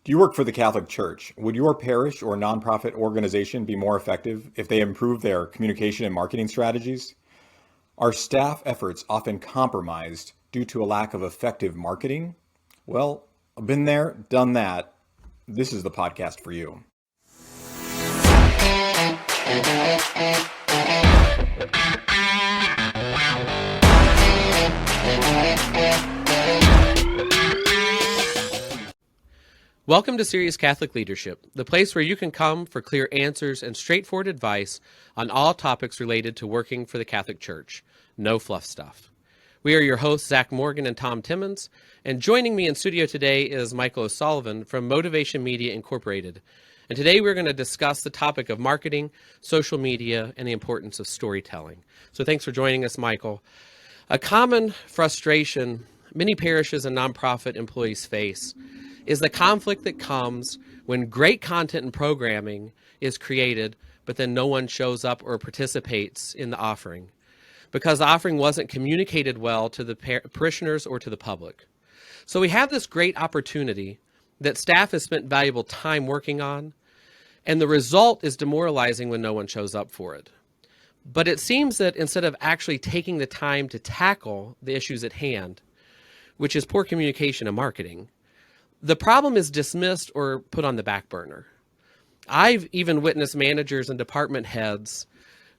Do you work for the Catholic Church? Would your parish or nonprofit organization be more effective if they improved their communication and marketing strategies? Are staff efforts often compromised due to a lack of effective marketing? Well, I've been there, done that. This is the podcast for you. Welcome to Serious Catholic Leadership, the place where you can come for clear answers and straightforward advice on all topics related to working for the Catholic Church. No fluff stuff. We are your hosts, Zach Morgan and Tom Timmons, and joining me in studio today is Michael O'Sullivan from Motivation Media Incorporated. And today we're going to discuss the topic of marketing, social media, and the importance of storytelling. So thanks for joining us, Michael. A common frustration many parishes and nonprofit employees face is the conflict that comes when great content and programming is created, but then no one shows up or participates in the offering because the offering wasn't communicated well to the parishioners or to the public. So we have this great opportunity that staff has spent valuable time working on, and the result is demoralizing when no one shows up for it. But it seems that instead of actually taking the time to tackle the issues at hand, which is poor communication and marketing, the problem is dismissed or put on the back burner. I've even witnessed managers and department heads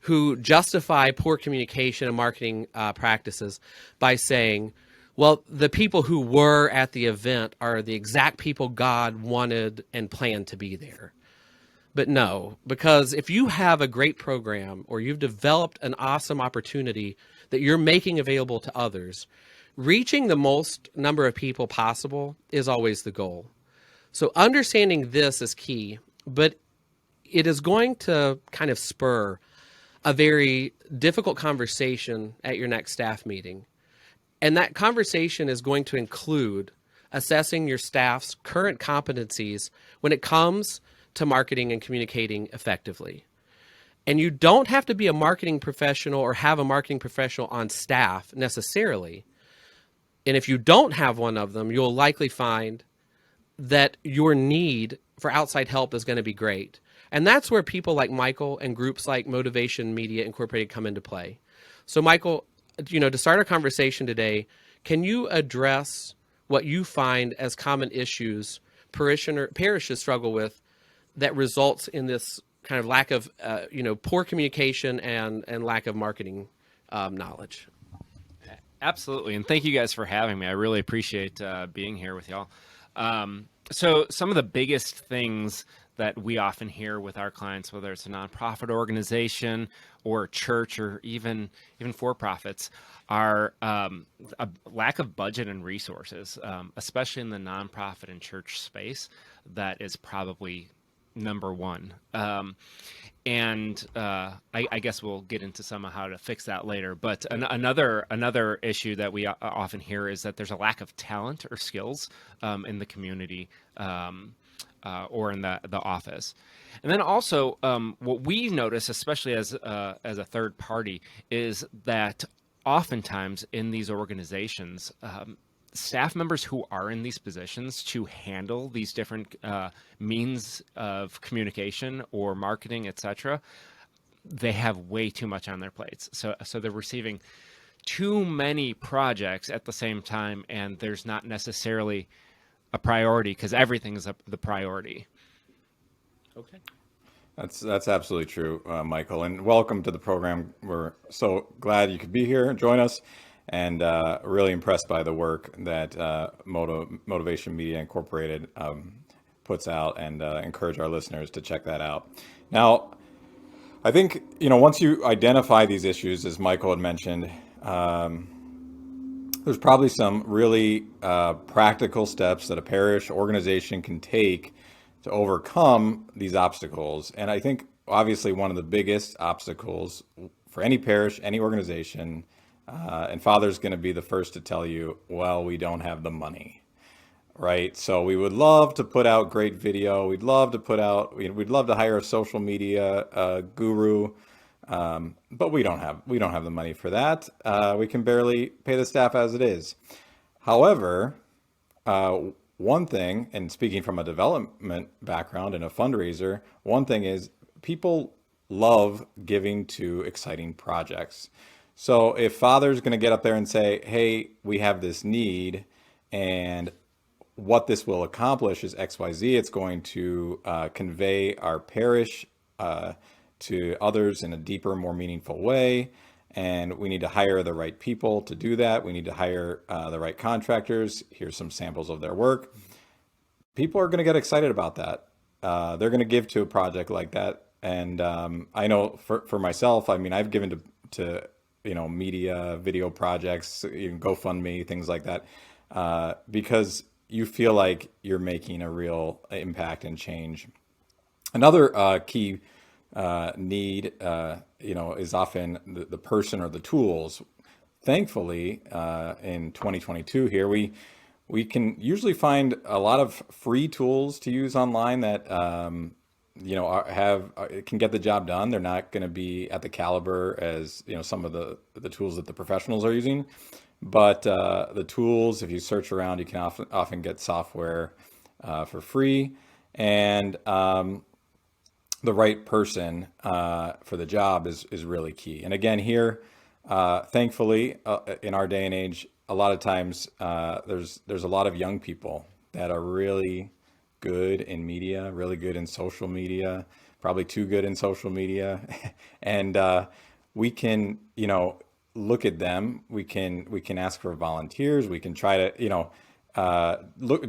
who justify poor communication and marketing practices by saying, well, the people who were at the event are the exact people God wanted and planned to be there. But no, because if you have a great program or you've developed an awesome opportunity that you're making available to others, reaching the most number of people possible is always the goal. So understanding this is key, but it is going to kind of spur a very difficult conversation at your next staff meeting. And that conversation is going to include assessing your staff's current competencies when it comes to marketing and communicating effectively. And you don't have to be a marketing professional or have a marketing professional on staff necessarily. And if you don't have one of them, you'll likely find that your need for outside help is going to be great. And that's where people like Michael and groups like Motivation Media Incorporated come into play. So Michael, to start our conversation today, can you address what you find as common issues parishes struggle with that results in this kind of lack of, poor communication and lack of marketing knowledge? Absolutely. And thank you guys for having me. I really appreciate being here with y'all. So some of the biggest things that we often hear with our clients, whether it's a nonprofit organization or a church or even for-profits, are a lack of budget and resources, especially in the nonprofit and church space. That is probably number one. I guess we'll get into some of how to fix that later. But another issue that we often hear is that there's a lack of talent or skills in the community or in the office. And then also what we notice, especially as a third party, is that oftentimes in these organizations, staff members who are in these positions to handle these different means of communication or marketing, etc., they have way too much on their plates. So they're receiving too many projects at the same time, and there's not necessarily a priority because everything is the priority. Okay. That's absolutely true, Michael, and welcome to the program. We're so glad you could be here and join us. And really impressed by the work that Motivation Media Incorporated puts out, and encourage our listeners to check that out. Now, I think, once you identify these issues, as Michael had mentioned, there's probably some really practical steps that a parish organization can take to overcome these obstacles. And I think, obviously, one of the biggest obstacles for any parish, any organization, and Father's going to be the first to tell you, well, we don't have the money, right? So we would love to put out great video. We'd love to hire a social media guru, but we don't have the money for that. We can barely pay the staff as it is. However, one thing, and speaking from a development background and a fundraiser, one thing is people love giving to exciting projects. So if Father's going to get up there and say, hey, we have this need, and what this will accomplish is XYZ. It's going to convey our parish to others in a deeper, more meaningful way. And we need to hire the right people to do that. We need to hire the right contractors. Here's some samples of their work. People are going to get excited about that. They're going to give to a project like that. And I know for myself, I mean, I've given to media, video projects, even GoFundMe, things like that, because you feel like you're making a real impact and change. Another key need, is often the person or the tools. Thankfully, in 2022 here, we can usually find a lot of free tools to use online that can get the job done. They're not going to be at the caliber as some of the tools that the professionals are using, but the tools, if you search around, you can often get software for free, and the right person for the job is really key. And again, here, thankfully, in our day and age, a lot of times there's a lot of young people that are really good in media, really good in social media, probably too good in social media, and we can look at them. We can ask for volunteers. We can try to look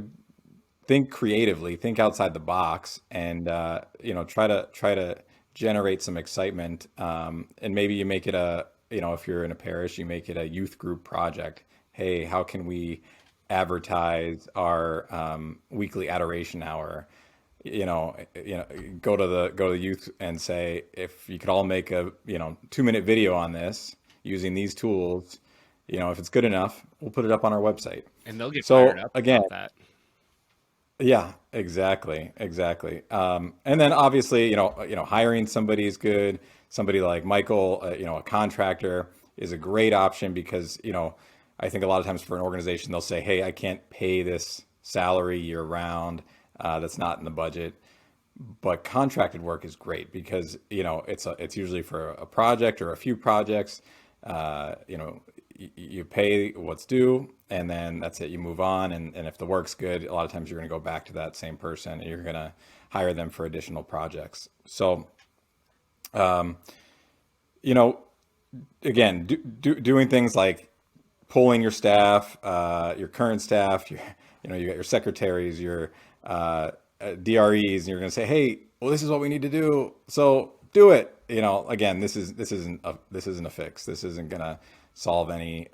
think creatively, think outside the box, and try to generate some excitement. And maybe you make it if you're in a parish, you make it a youth group project. Hey, how can we advertise our weekly adoration hour? Go to the youth and say, if you could all make a 2-minute video on this using these tools, if it's good enough, we'll put it up on our website. And they'll get fired So up again, about that. yeah, exactly, exactly. And then obviously, hiring somebody is good. Somebody like Michael, a contractor, is a great option because, I think a lot of times for an organization, they'll say, hey, I can't pay this salary year round. That's not in the budget. But contracted work is great because, it's usually for a project or a few projects. You pay what's due, and then that's it. You move on, and if the work's good, a lot of times you're going to go back to that same person, and you're going to hire them for additional projects. So, you know, again, doing things like polling your staff, your current staff, you got your secretaries, your DREs, and you're going to say, hey, well, this is what we need to do, so do it. Again, this isn't a fix. This isn't going to solve any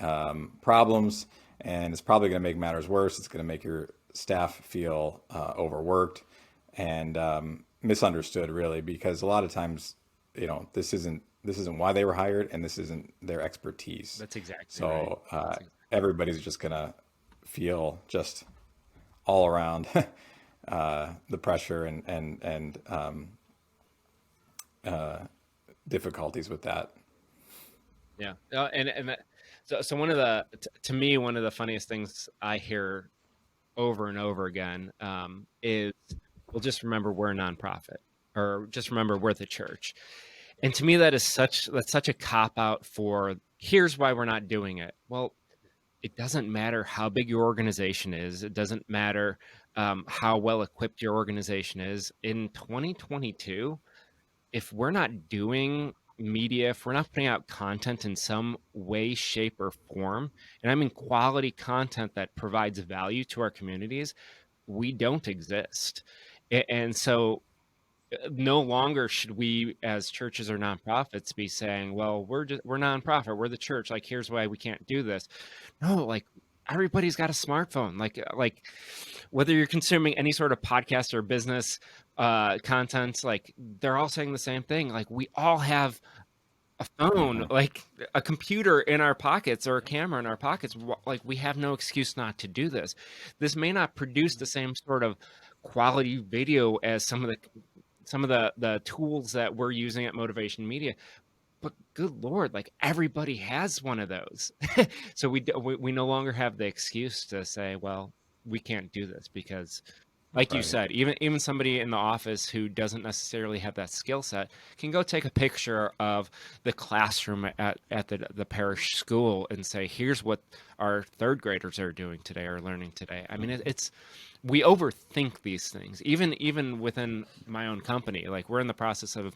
problems, and it's probably going to make matters worse. It's going to make your staff feel overworked and misunderstood, really, because a lot of times, this isn't why they were hired, and this isn't their expertise. That's exactly right. So everybody's just going to feel just all around the pressure and difficulties with that. Yeah. So one of to me, one of the funniest things I hear over and over again is, well, just remember we're a nonprofit, or just remember we're the church. And to me, that's such a cop out for, here's why we're not doing it. Well, it doesn't matter how big your organization is. It doesn't matter how well equipped your organization is. In 2022, if we're not doing media, if we're not putting out content in some way, shape, or form, and I mean quality content that provides value to our communities, we don't exist. And so no longer should we, as churches or nonprofits, be saying, well, we're nonprofit, we're the church, like, here's why we can't do this. No, like, everybody's got a smartphone. Like whether you're consuming any sort of podcast or business content, like, they're all saying the same thing. Like, we all have a phone, like a computer in our pockets, or a camera in our pockets. Like, we have no excuse not to do this. This may not produce the same sort of quality video as some of the tools that we're using at Motivation Media, but good Lord, like, everybody has one of those. So we no longer have the excuse to say, well, we can't do this because, like you Right. said, even somebody in the office who doesn't necessarily have that skill set can go take a picture of the classroom at the parish school and say, here's what our third graders are doing today or learning today. I mean, it's we overthink these things, even within my own company. Like, we're in the process of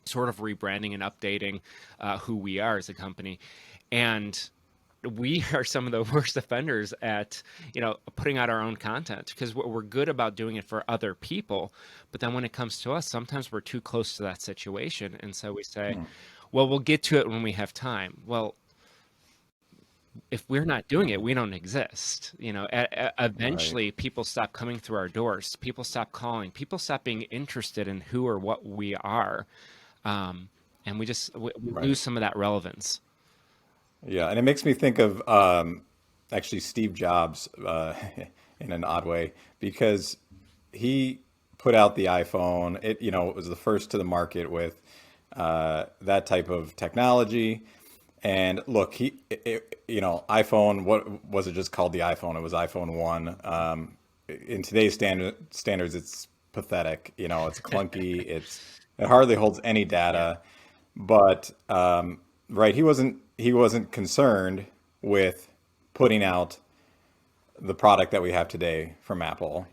sort of rebranding and updating who we are as a company, and we are some of the worst offenders at putting out our own content, because we're good about doing it for other people, but then when it comes to us, sometimes we're too close to that situation, and so we say, well, we'll get to it when we have time. Well, if we're not doing it, we don't exist. Right. Eventually people stop coming through our doors, people stop calling, people stop being interested in who or what we are, and we Right. lose some of that relevance. Yeah, and it makes me think of actually Steve Jobs in an odd way, because he put out the iPhone. It was the first to the market with that type of technology. And look, iPhone. What was it just called? The iPhone. It was iPhone one. In today's standards, it's pathetic. It's clunky. It hardly holds any Yeah, data. But right, he wasn't concerned with putting out the product that we have today from Apple.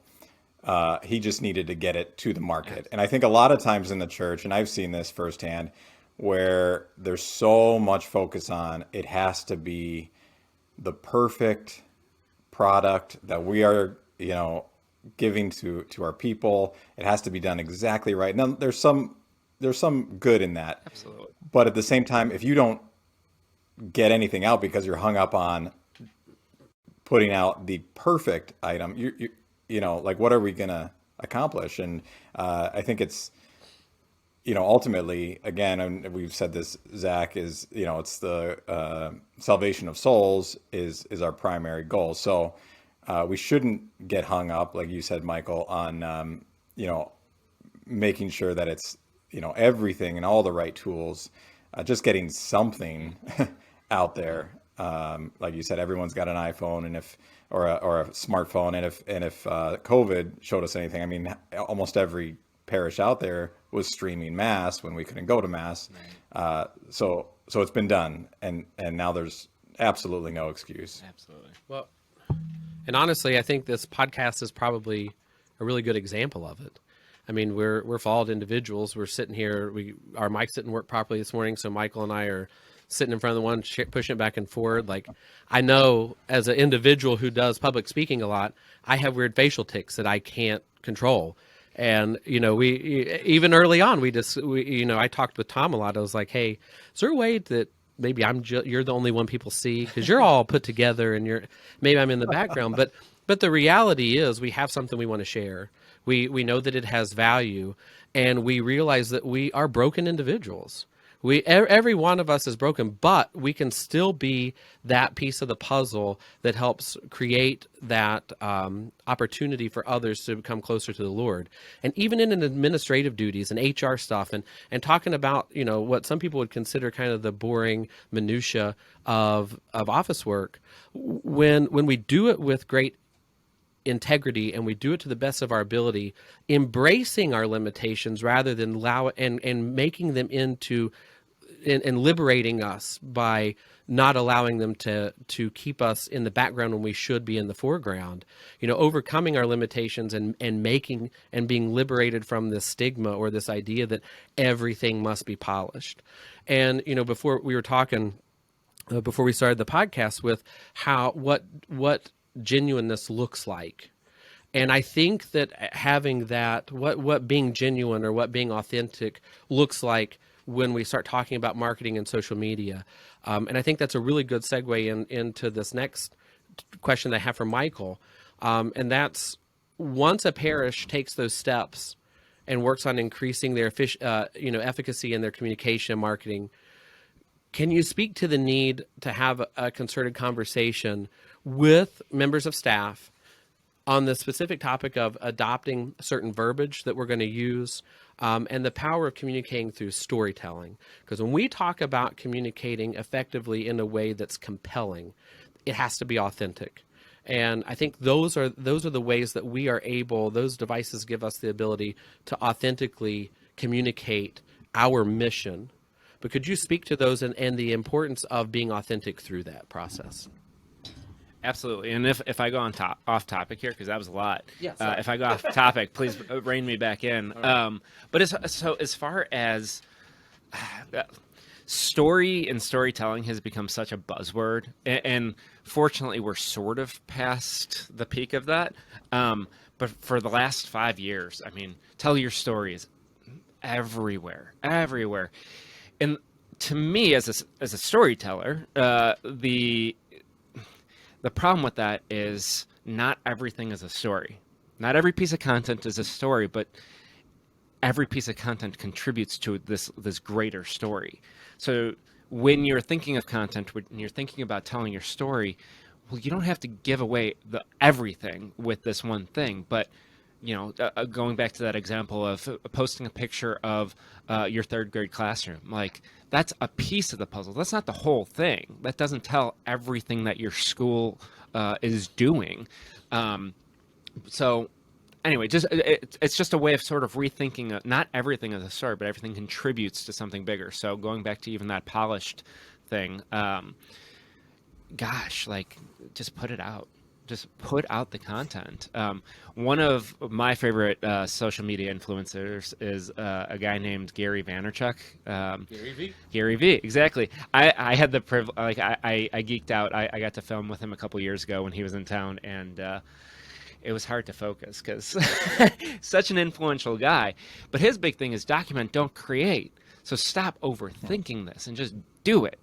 He just needed to get it to the market. And I think a lot of times in the church, and I've seen this firsthand, where there's so much focus on it has to be the perfect product that we are, giving to our people. It has to be done exactly right. Now, there's some good in that, absolutely. but at the same time, if you don't get anything out because you're hung up on putting out the perfect item, like, what are we gonna accomplish? And I think it's, ultimately, again, and we've said this, Zach, is, it's the salvation of souls is our primary goal. So we shouldn't get hung up, like you said, Michael, on making sure that it's, everything and all the right tools, just getting something out there. Like you said, everyone's got an iPhone, and if or a smartphone, and if COVID showed us anything, I mean, almost every parish out there was streaming mass when we couldn't go to mass. Right. So it's been done, and now there's absolutely no excuse. Absolutely. Well, and honestly, I think this podcast is probably a really good example of it. I mean, we're flawed individuals. We're sitting here. Our mics didn't work properly this morning, so Michael and I are sitting in front of the one, pushing it back and forward. Like, I know as an individual who does public speaking a lot, I have weird facial tics that I can't control. And we even early on, I talked with Tom a lot. I was like, "Hey, is there a way that maybe you're the only one people see, because you're all put together and maybe I'm in the background, but the reality is we have something we want to share. We know that it has value, and we realize that we are broken individuals. Every one of us is broken, but we can still be that piece of the puzzle that helps create that opportunity for others to become closer to the Lord. And even in an administrative duties and HR stuff, and talking about what some people would consider kind of the boring minutia of office work, when we do it with great integrity and we do it to the best of our ability, embracing our limitations rather than and making them into and liberating us by not allowing them to keep us in the background when we should be in the foreground, overcoming our limitations and making and being liberated from this stigma or this idea that everything must be polished. And before we were talking before we started the podcast with what genuineness looks like. And I think that having that, what being genuine or what being authentic looks like when we start talking about marketing and social media. And I think that's a really good segue into this next question that I have for Michael. And that's, once a parish takes those steps and works on increasing their efficacy in their communication and marketing, can you speak to the need to have a concerted conversation with members of staff on the specific topic of adopting certain verbiage that we're going to use, and the power of communicating through storytelling? Because when we talk about communicating effectively in a way that's compelling, it has to be authentic. And I think those are the ways that we are able, those devices give us the ability to authentically communicate our mission. But could you speak to those and the importance of being authentic through that process? Absolutely. And if I go off topic here, because that was a lot. Yeah, sorry. If I go off topic, please rein me back in. But as far as story and storytelling has become such a buzzword, and fortunately, we're sort of past the peak of that. But for the last 5 years, I mean, tell your stories everywhere, everywhere. And to me, as a storyteller, the problem with that is not everything is a story. Not every piece of content is a story, but every piece of content contributes to this greater story. So when you're thinking of content, when you're thinking about telling your story, well, you don't have to give away everything with this one thing. But going back to that example of posting a picture of your third grade classroom, like that's a piece of the puzzle. That's not the whole thing. That doesn't tell everything that your school is doing. So anyway, it's just a way of sort of rethinking. Not everything is a story, but everything contributes to something bigger. So going back to even that polished thing, gosh, like just put it out. Just put out the content. One of my favorite social media influencers is a guy named Gary Vaynerchuk. Gary V. Gary V. Exactly. I had the privilege. Like I geeked out. I got to film with him a couple years ago when he was in town, and it was hard to focus because such an influential guy. But his big thing is document, don't create. So stop overthinking this and just do it,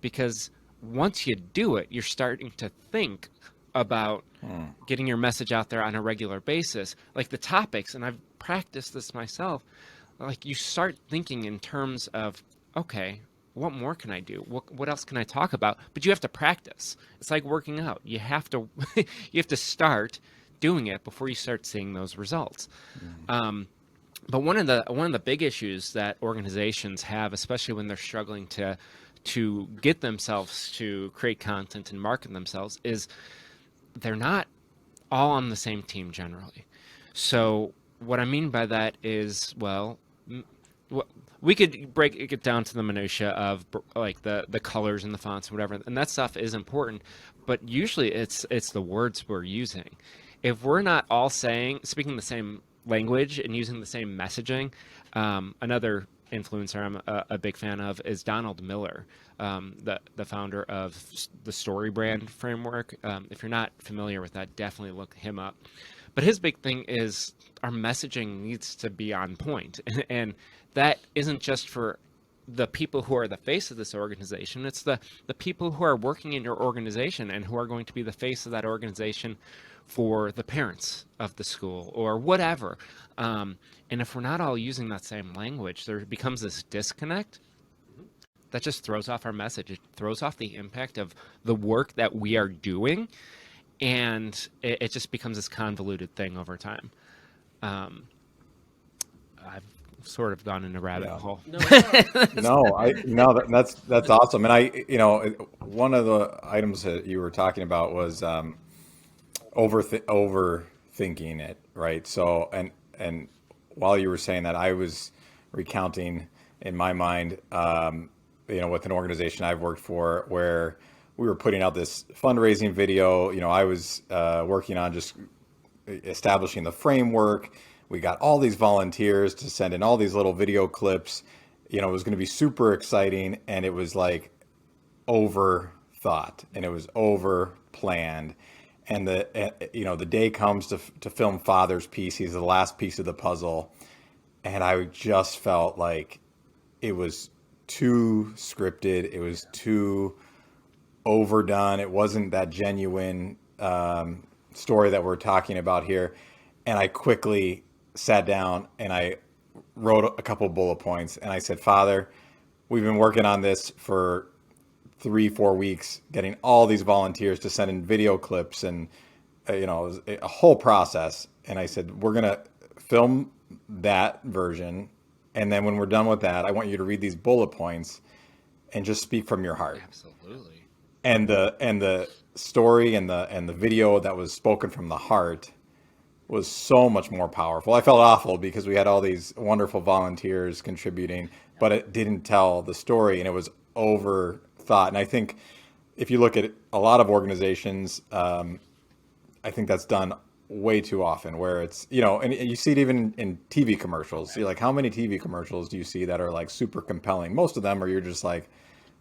because once you do it, you're starting to think about getting your message out there on a regular basis. Like the topics, and I've practiced this myself, like you start thinking in terms of, okay, what more can I do? What else can I talk about? But you have to practice. It's like working out. You have to you have to start doing it before you start seeing those results. But one of the big issues that organizations have, especially when they're struggling to get themselves to create content and market themselves, is they're not all on the same team generally. So what I mean by that is, well, we could break it down to the minutia of like the colors and the fonts and whatever, and that stuff is important. But usually it's the words we're using. If we're not all speaking the same language and using the same messaging, another influencer I'm a big fan of is Donald Miller, the founder of the Story Brand framework. If you're not familiar with that, definitely look him up. But his big thing is our messaging needs to be on point. And that isn't just for the people who are the face of this organization. It's the people who are working in your organization and who are going to be the face of that organization for the parents of the school or whatever. And if we're not all using that same language, there becomes this disconnect that just throws off our message. It throws off the impact of the work that we are doing, and it just becomes this convoluted thing over time. I've sort of gone in a rabbit hole. That's awesome. And one of the items that you were talking about was overthinking it, right? So, and while you were saying that, I was recounting in my mind, with an organization I've worked for where we were putting out this fundraising video. I was working on just establishing the framework. We got all these volunteers to send in all these little video clips. It was going to be super exciting, and it was like overthought and it was over planned. And the day comes to film Father's piece. He's the last piece of the puzzle. And I just felt like it was too scripted. It was too overdone. It wasn't that genuine story that we're talking about here. And I quickly sat down and I wrote a couple bullet points. And I said, Father, we've been working on this for 3-4 weeks, getting all these volunteers to send in video clips, and it was a whole process. And I said, we're gonna film that version, and then when we're done with that, I want you to read these bullet points and just speak from your heart. Absolutely. And the story and the video that was spoken from the heart was so much more powerful. I felt awful because we had all these wonderful volunteers contributing, but it didn't tell the story and it was overthought. And I think if you look at a lot of organizations, I think that's done way too often where it's, and you see it even in TV commercials. You're like, how many TV commercials do you see that are like super compelling? Most of them are you're just like,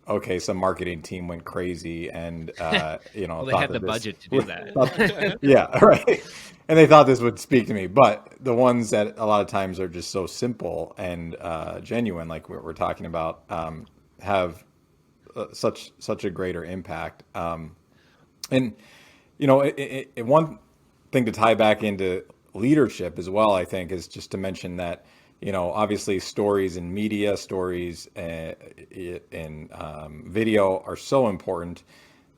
okay, some marketing team went crazy and, Well, they thought had the that this, budget to do that. yeah, right. And they thought this would speak to me. But the ones that a lot of times are just so simple and genuine, like we're talking about, have such a greater impact. And one thing to tie back into leadership as well, I think, is just to mention that, obviously stories in media, stories in video are so important,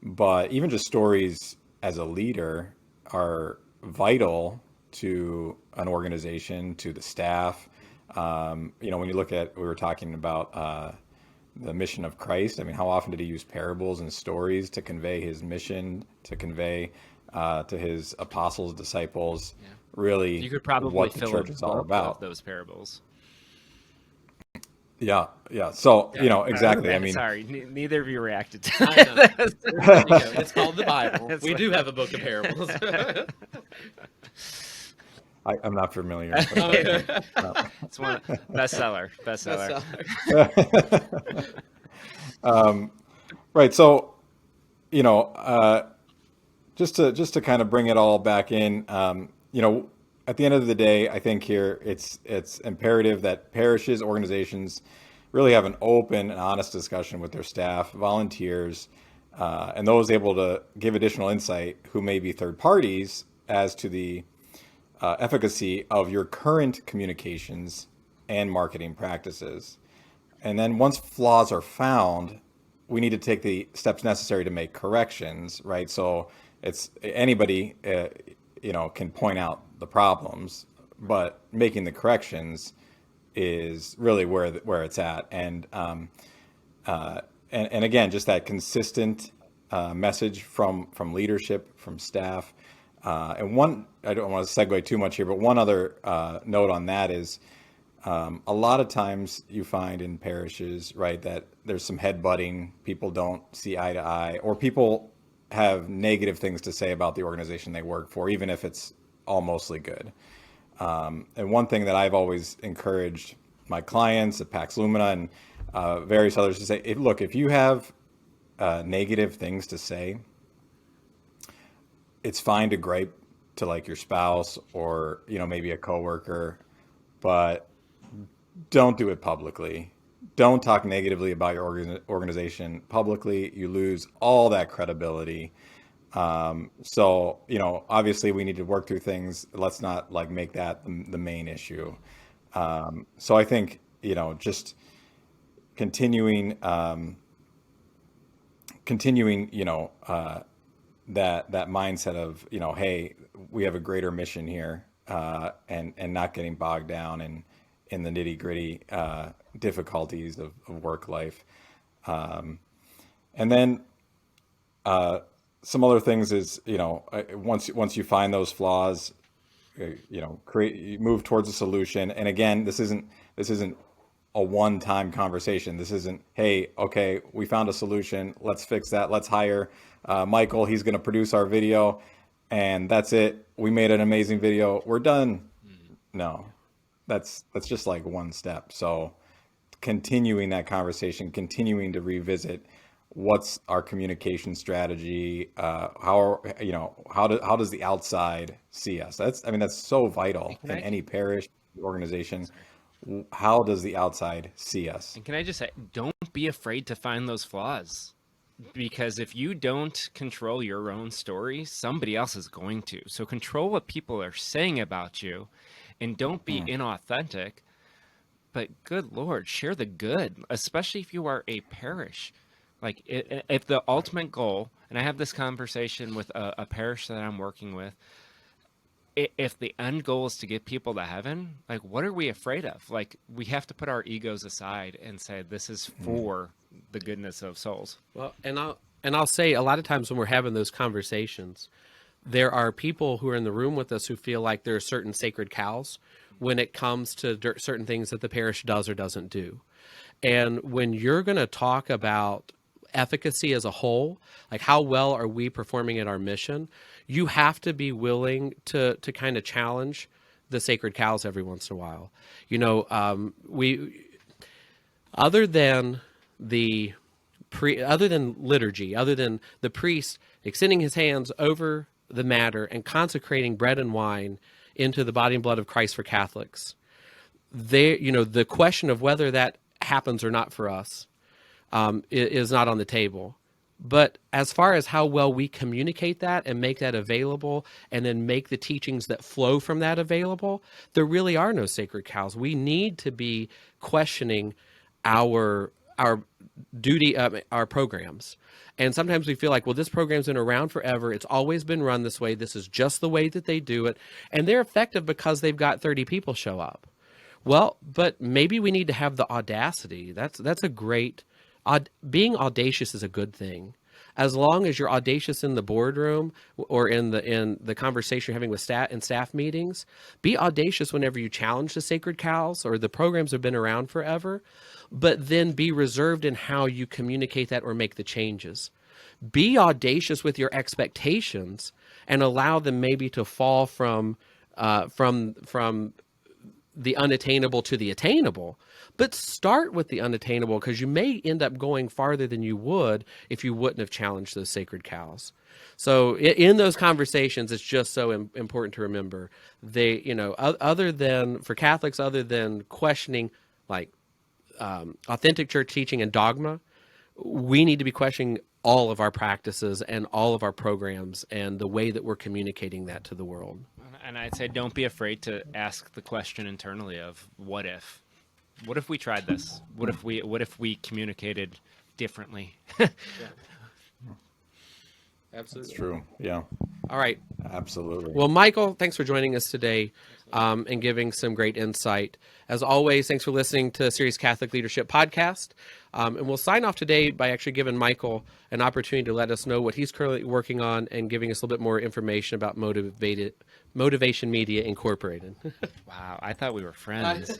but even just stories as a leader are vital to an organization, to the staff. When you look at, we were talking about the mission of Christ. I mean, how often did he use parables and stories to convey his mission, to convey to his apostles, disciples, really You could probably what the fill a church is all book of about? those parables. Yeah, yeah. So, exactly. I mean, Sorry, neither of you reacted to I know. that. There you go. It's called the Bible. It's We like- do have a book of parables. I'm not familiar. Okay. It's one bestseller. Right. So, just to kind of bring it all back in, at the end of the day, I think here it's imperative that parishes, organizations really have an open and honest discussion with their staff, volunteers, and those able to give additional insight who may be third parties as to the efficacy of your current communications and marketing practices. And then once flaws are found, we need to take the steps necessary to make corrections, right? So it's anybody, can point out the problems, but making the corrections is really where it's at. And again, just that consistent message from leadership, from staff. I don't want to segue too much here, but one other note on that is a lot of times you find in parishes, right, that there's some headbutting, people don't see eye to eye, or people have negative things to say about the organization they work for, even if it's all mostly good. And one thing that I've always encouraged my clients at Pax Lumina and various others to say, look, if you have negative things to say, it's fine to gripe to like your spouse or, maybe a coworker, but don't do it publicly. Don't talk negatively about your organization publicly. You lose all that credibility. So, obviously we need to work through things. Let's not like make that the main issue. So I think, just continuing, that mindset of, hey, we have a greater mission here, and not getting bogged down in the nitty gritty difficulties of work life. And then some other things is, once you find those flaws, you move towards a solution. And again, this isn't a one-time conversation. This isn't, hey, okay, we found a solution. Let's fix that. Let's hire Michael. He's going to produce our video, and that's it. We made an amazing video. We're done. No, that's just like one step. So continuing that conversation, continuing to revisit what's our communication strategy, how does the outside see us? That's so vital in any parish organization. How does the outside see us? And can I just say, don't be afraid to find those flaws. Because if you don't control your own story, somebody else is going to. So control what people are saying about you and don't be inauthentic. But good Lord, share the good, especially if you are a parish. Like if the ultimate goal, and I have this conversation with a parish that I'm working with, if the end goal is to get people to heaven, like what are we afraid of? Like we have to put our egos aside and say this is for the goodness of souls. Well, and And I'll say a lot of times when we're having those conversations, there are people who are in the room with us who feel like there are certain sacred cows when it comes to certain things that the parish does or doesn't do. And when you're going to talk about efficacy as a whole, like how well are we performing at our mission, you have to be willing to kind of challenge the sacred cows every once in a while. You know, we other than the other than liturgy, other than the priest extending his hands over the matter and consecrating bread and wine into the body and blood of Christ for Catholics, the question of whether that happens or not for us is not on the table. But as far as how well we communicate that and make that available and then make the teachings that flow from that available, there really are no sacred cows. We need to be questioning our duty, our programs. And sometimes we feel like, well, this program's been around forever. It's always been run this way. This is just the way that they do it. And they're effective because they've got 30 people show up. Well, but maybe we need to have the audacity. That's a great, being audacious is a good thing. As long as you're audacious in the boardroom or in the conversation you're having with staff meetings, be audacious whenever you challenge the sacred cows or the programs have been around forever, but then be reserved in how you communicate that or make the changes. Be audacious with your expectations and allow them maybe to fall from the unattainable to the attainable, but start with the unattainable because you may end up going farther than you would if you wouldn't have challenged those sacred cows. So in those conversations, it's just so important to remember other than for Catholics, other than questioning like authentic church teaching and dogma, we need to be questioning all of our practices and all of our programs and the way that we're communicating that to the world. And I'd say don't be afraid to ask the question internally of what if? What if we tried this? What if we communicated differently? Yeah. Absolutely. It's true. Yeah. All right. Absolutely. Well, Michael, thanks for joining us today and giving some great insight. As always, thanks for listening to Serious Catholic Leadership Podcast. And we'll sign off today by actually giving Michael an opportunity to let us know what he's currently working on and giving us a little bit more information about Motivation Media Incorporated. Wow, I thought we were friends.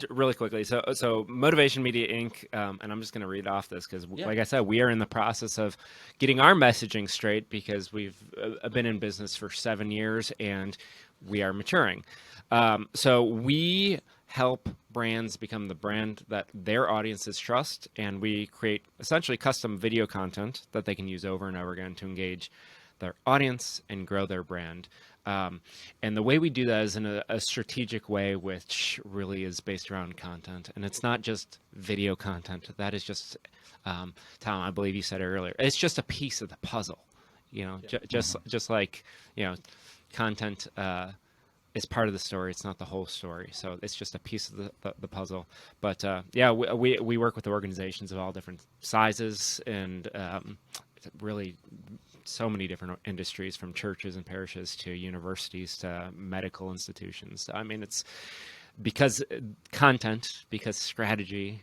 Really quickly, so Motivation Media Inc. And I'm just going to read off this because, like I said, we are in the process of getting our messaging straight because we've been in business for 7 years and we are maturing. So we help brands become the brand that their audiences trust, and we create essentially custom video content that they can use over and over again to engage their audience and grow their brand. And the way we do that is in a strategic way, which really is based around content. And it's not just video content. That is just, Tom, I believe you said it earlier, it's just a piece of the puzzle, just like, content is part of the story. It's not the whole story. So it's just a piece of the puzzle. But we work with organizations of all different sizes and really so many different industries, from churches and parishes to universities to medical institutions. I mean, it's because content, because strategy,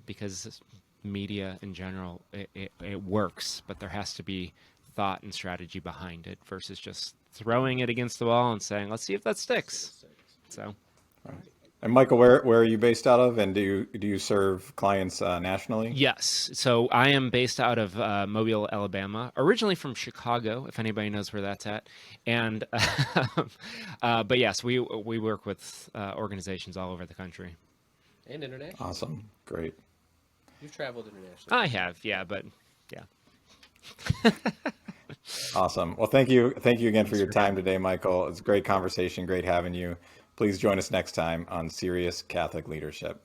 because media in general, it works, but there has to be thought and strategy behind it versus just throwing it against the wall and saying, let's see if that sticks. So. Right. And Michael, where are you based out of, and do you serve clients nationally? Yes, so I am based out of Mobile, Alabama, originally from Chicago, if anybody knows where that's at, and but yes, we work with organizations all over the country And international. Awesome, great. You've traveled internationally. I have, yeah, but yeah. Awesome. Well, thank you again for your time today, Michael. It's a great conversation, great having you. Please join us next time on Serious Catholic Leadership.